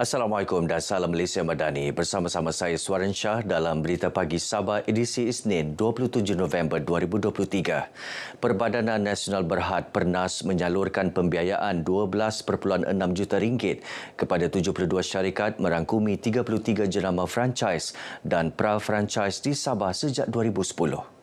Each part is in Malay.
Assalamualaikum dan salam Malaysia Madani. Bersama-sama saya Suaran Shah dalam Berita Pagi Sabah edisi Isnin 27 November 2023. Perbadanan Nasional Berhad Pernas menyalurkan pembiayaan 12.6 juta ringgit kepada 72 syarikat merangkumi 33 jenama franchise dan pra-franchise di Sabah sejak 2010.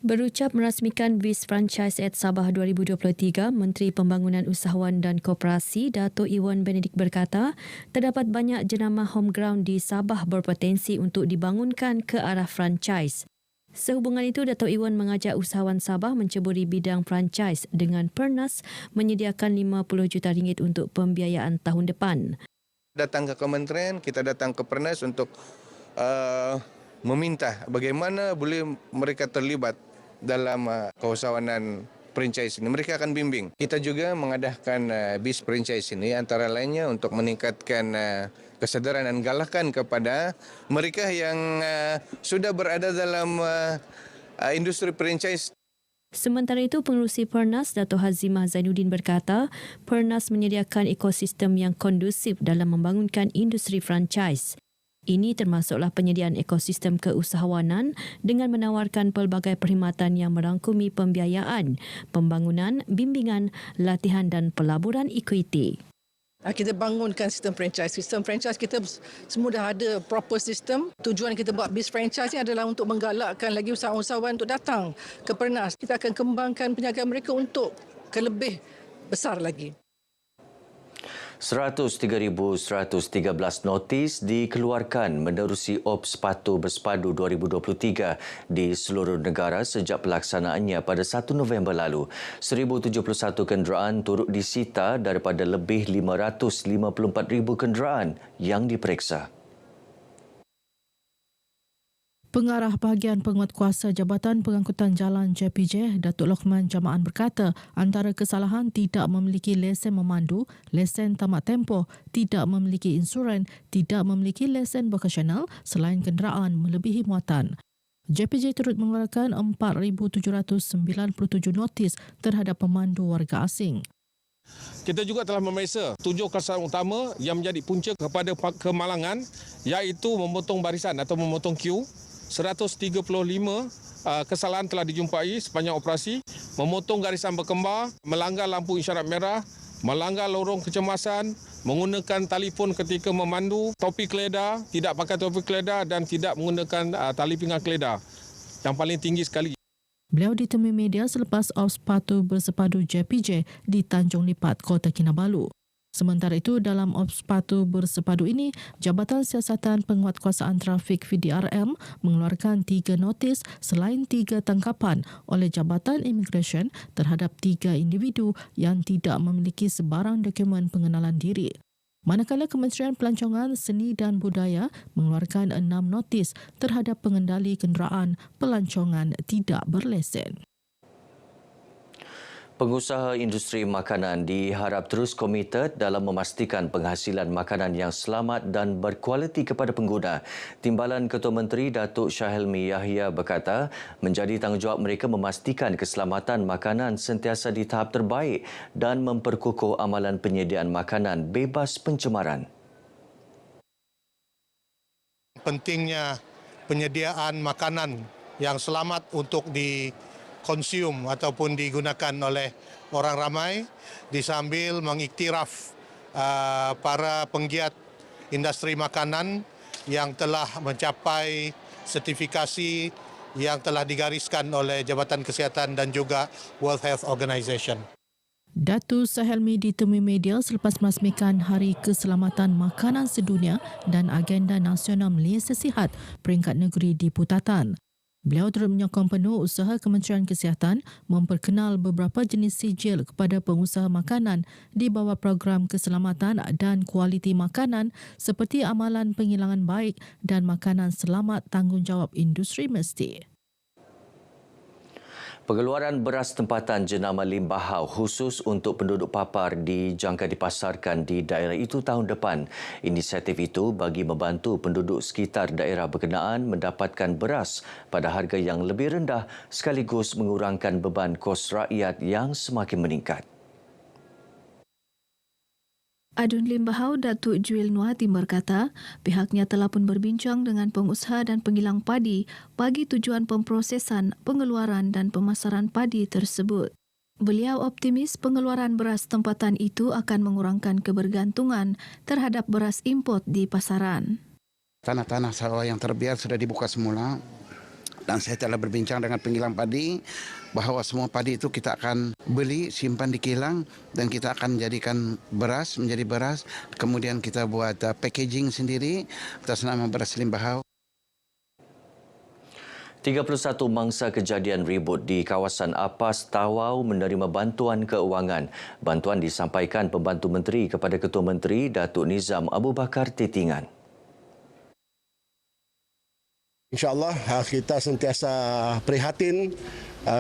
Berucap merasmikan BIS Franchise Act Sabah 2023, Menteri Pembangunan Usahawan dan Koperasi Dato' Iwan Benedik berkata, terdapat banyak jenama home ground di Sabah berpotensi untuk dibangunkan ke arah franchise. Sehubungan itu, Dato' Iwan mengajak usahawan Sabah menceburi bidang franchise dengan Pernas menyediakan RM50 juta untuk pembiayaan tahun depan. Datang ke kementerian, kita datang ke Pernas untuk meminta bagaimana boleh mereka terlibat dalam keusahawanan franchise ini. Mereka akan bimbing. Kita juga mengadakan BIS franchise ini antara lainnya untuk meningkatkan kesedaran dan galakan kepada mereka yang sudah berada dalam industri franchise. Sementara itu, Pengerusi Pernas Dato' Hazimah Zainuddin berkata, Pernas menyediakan ekosistem yang kondusif dalam membangunkan industri franchise. Ini termasuklah penyediaan ekosistem keusahawanan dengan menawarkan pelbagai perkhidmatan yang merangkumi pembiayaan, pembangunan, bimbingan, latihan dan pelaburan ekuiti. Kita bangunkan sistem franchise. Sistem franchise kita semua dah ada proper sistem. Tujuan kita buat BIS franchise ni adalah untuk menggalakkan lagi usahawan-usahawan untuk datang ke Pernas. Kita akan kembangkan perniagaan mereka untuk ke lebih besar lagi. 103,113 notis dikeluarkan menerusi Ops Patuh Bersepadu 2023 di seluruh negara sejak pelaksanaannya pada 1 November lalu. 1,071 kenderaan turut disita daripada lebih 554,000 kenderaan yang diperiksa. Pengarah Bahagian Penguatkuasa Jabatan Pengangkutan Jalan JPJ, Datuk Lokman Jamaan berkata, antara kesalahan tidak memiliki lesen memandu, lesen tamat tempoh, tidak memiliki insuran, tidak memiliki lesen vokasional selain kenderaan melebihi muatan. JPJ turut mengeluarkan 4,797 notis terhadap pemandu warga asing. Kita juga telah memeriksa 7 kesalahan utama yang menjadi punca kepada kemalangan, iaitu memotong barisan atau memotong queue. 135 kesalahan telah dijumpai sepanjang operasi, memotong garisan berkembar, melanggar lampu isyarat merah, melanggar lorong kecemasan, menggunakan telefon ketika memandu, topi keledar, tidak pakai topi keledar dan tidak menggunakan tali pinggang keledar. Yang paling tinggi sekali. Beliau ditemui media selepas Ops Patuh Bersepadu JPJ di Tanjung Lipat, Kota Kinabalu. Sementara itu, dalam Ops Patuh Bersepadu ini, Jabatan Siasatan Penguatkuasaan Trafik VDRM mengeluarkan 3 notis selain 3 tangkapan oleh Jabatan Immigration terhadap 3 individu yang tidak memiliki sebarang dokumen pengenalan diri. Manakala Kementerian Pelancongan, Seni dan Budaya mengeluarkan 6 notis terhadap pengendali kenderaan pelancongan tidak berlesen. Pengusaha industri makanan diharap terus komited dalam memastikan penghasilan makanan yang selamat dan berkualiti kepada pengguna. Timbalan Ketua Menteri Datuk Syahelmi Yahya berkata, menjadi tanggungjawab mereka memastikan keselamatan makanan sentiasa di tahap terbaik dan memperkukuh amalan penyediaan makanan bebas pencemaran. Pentingnya penyediaan makanan yang selamat untuk konsum ataupun digunakan oleh orang ramai disambil mengiktiraf para penggiat industri makanan yang telah mencapai sertifikasi yang telah digariskan oleh Jabatan Kesihatan dan juga World Health Organization. Datuk Syahelmi ditemui media selepas merasmikan Hari Keselamatan Makanan Sedunia dan Agenda Nasional Malaysia Sihat peringkat negeri di Putatan. Beliau turut menyokong penuh usaha Kementerian Kesihatan memperkenal beberapa jenis sijil kepada pengusaha makanan di bawah program keselamatan dan kualiti makanan seperti amalan penghilangan baik dan makanan selamat tanggungjawab industri mesti. Pengeluaran beras tempatan jenama Limbahau khusus untuk penduduk papar dijangka dipasarkan di daerah itu tahun depan. Inisiatif itu bagi membantu penduduk sekitar daerah berkenaan mendapatkan beras pada harga yang lebih rendah sekaligus mengurangkan beban kos rakyat yang semakin meningkat. Adun Limbahau Datuk Juil Nuhatim berkata, pihaknya telah pun berbincang dengan pengusaha dan pengilang padi bagi tujuan pemprosesan, pengeluaran dan pemasaran padi tersebut. Beliau optimis pengeluaran beras tempatan itu akan mengurangkan kebergantungan terhadap beras import di pasaran. Tanah-tanah sawah yang terbiar sudah dibuka semula dan saya telah berbincang dengan pengilang padi bahawa semua padi itu kita akan beli, simpan di kilang dan kita akan jadikan beras menjadi beras. Kemudian kita buat packaging sendiri atas nama beras Limbahau. 31 mangsa kejadian ribut di kawasan Apas, Tawau menerima bantuan keuangan. Bantuan disampaikan Pembantu Menteri kepada Ketua Menteri Datuk Nizam Abu Bakar Titingan. InsyaAllah kita sentiasa prihatin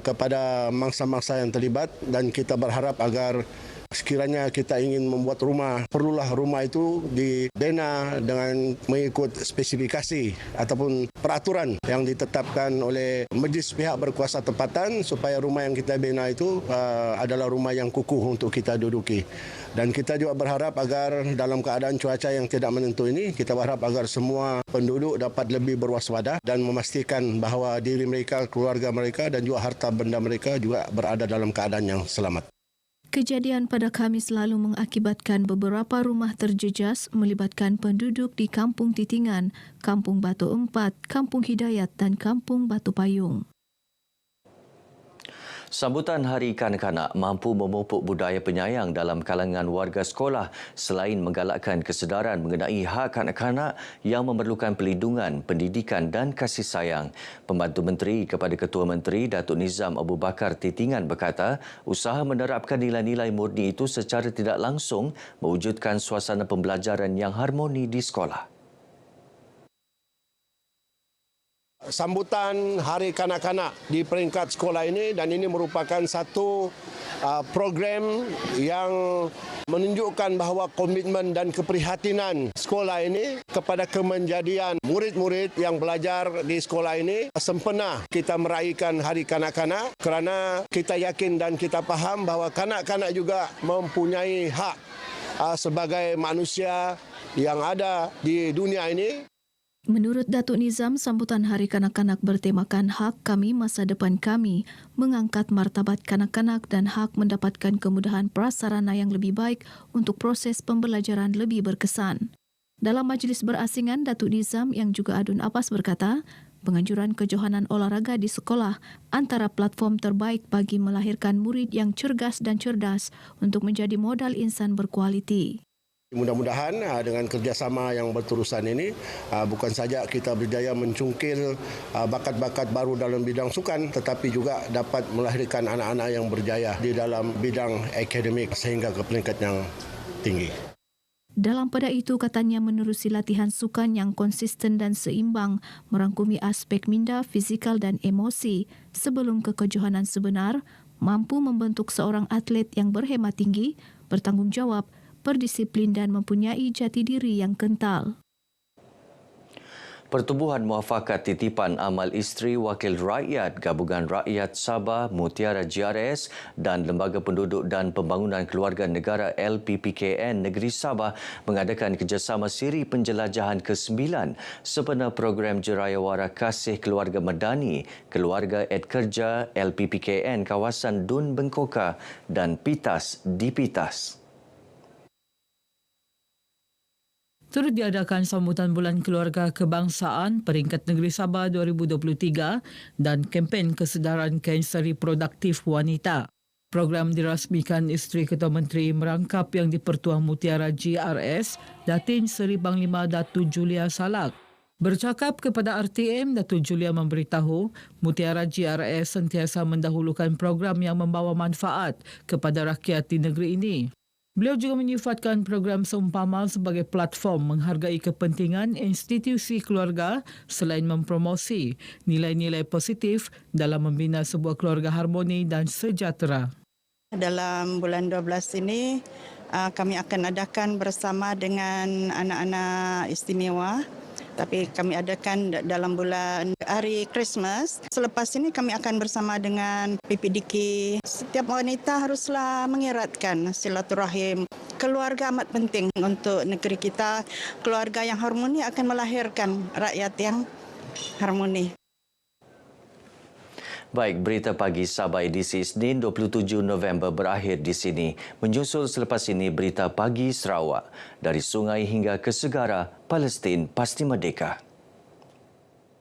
kepada mangsa-mangsa yang terlibat dan kita berharap agar sekiranya kita ingin membuat rumah, perlulah rumah itu dibina dengan mengikut spesifikasi ataupun peraturan yang ditetapkan oleh majlis pihak berkuasa tempatan supaya rumah yang kita bina itu adalah rumah yang kukuh untuk kita duduki. Dan kita juga berharap agar dalam keadaan cuaca yang tidak menentu ini, kita berharap agar semua penduduk dapat lebih berwaspada dan memastikan bahawa diri mereka, keluarga mereka dan juga harta benda mereka juga berada dalam keadaan yang selamat. Kejadian pada Khamis lalu mengakibatkan beberapa rumah terjejas melibatkan penduduk di Kampung Titingan, Kampung Batu Empat, Kampung Hidayat dan Kampung Batu Payung. Sambutan Hari Kanak-Kanak mampu memupuk budaya penyayang dalam kalangan warga sekolah selain menggalakkan kesedaran mengenai hak kanak-kanak yang memerlukan perlindungan, pendidikan dan kasih sayang. Pembantu Menteri kepada Ketua Menteri Datuk Nizam Abu Bakar Titingan berkata, usaha menerapkan nilai-nilai murni itu secara tidak langsung mewujudkan suasana pembelajaran yang harmoni di sekolah. Sambutan Hari Kanak-Kanak di peringkat sekolah ini dan ini merupakan satu program yang menunjukkan bahawa komitmen dan keprihatinan sekolah ini kepada kemenjadian murid-murid yang belajar di sekolah ini sempena kita meraihkan Hari Kanak-Kanak kerana kita yakin dan kita faham bahawa kanak-kanak juga mempunyai hak sebagai manusia yang ada di dunia ini. Menurut Datuk Nizam, sambutan Hari Kanak-Kanak bertemakan hak kami, masa depan kami, mengangkat martabat kanak-kanak dan hak mendapatkan kemudahan prasarana yang lebih baik untuk proses pembelajaran lebih berkesan. Dalam majlis berasingan, Datuk Nizam yang juga Adun Apas berkata, penganjuran kejohanan olahraga di sekolah antara platform terbaik bagi melahirkan murid yang cergas dan cerdas untuk menjadi modal insan berkualiti. Mudah-mudahan dengan kerjasama yang berterusan ini bukan saja kita berjaya mencungkil bakat-bakat baru dalam bidang sukan tetapi juga dapat melahirkan anak-anak yang berjaya di dalam bidang akademik sehingga ke peringkat yang tinggi. Dalam pada itu, katanya menerusi latihan sukan yang konsisten dan seimbang merangkumi aspek minda, fizikal dan emosi sebelum ke kejohanan sebenar mampu membentuk seorang atlet yang berhemat tinggi, bertanggungjawab, berdisiplin dan mempunyai jati diri yang kental. Pertubuhan Muafakat Titipan Amal Isteri Wakil Rakyat Gabungan Rakyat Sabah Mutiara GRS dan Lembaga Penduduk dan Pembangunan Keluarga Negara LPPKN Negeri Sabah mengadakan kerjasama siri penjelajahan ke-9 sempena program Jerayawara Kasih Keluarga Medani, Keluarga Edkerja LPPKN kawasan Dun Bengkoka dan Pitas di Pitas. Turut diadakan sambutan Bulan Keluarga Kebangsaan Peringkat Negeri Sabah 2023 dan kempen kesedaran kanser reproduktif wanita. Program dirasmikan Isteri Ketua Menteri merangkap yang di-Pertuan Mutiara GRS, Datin Seri Panglima Datuk Julia Salak. Bercakap kepada RTM, Datuk Julia memberitahu Mutiara GRS sentiasa mendahulukan program yang membawa manfaat kepada rakyat di negeri ini. Beliau juga menyifatkan program seumpama sebagai platform menghargai kepentingan institusi keluarga selain mempromosi nilai-nilai positif dalam membina sebuah keluarga harmoni dan sejahtera. Dalam bulan 12 ini, kami akan adakan bersama dengan anak-anak istimewa Tapi kami adakan dalam bulan hari Christmas. Selepas ini kami akan bersama dengan PPDK. Setiap wanita haruslah mengeratkan silaturahim. Keluarga amat penting untuk negeri kita. Keluarga yang harmoni akan melahirkan rakyat yang harmoni. Baik, berita pagi Sabah edisi Isnin 27 November berakhir di sini. Menyusul selepas ini berita pagi Sarawak. Dari sungai hingga ke segara, Palestin pasti merdeka.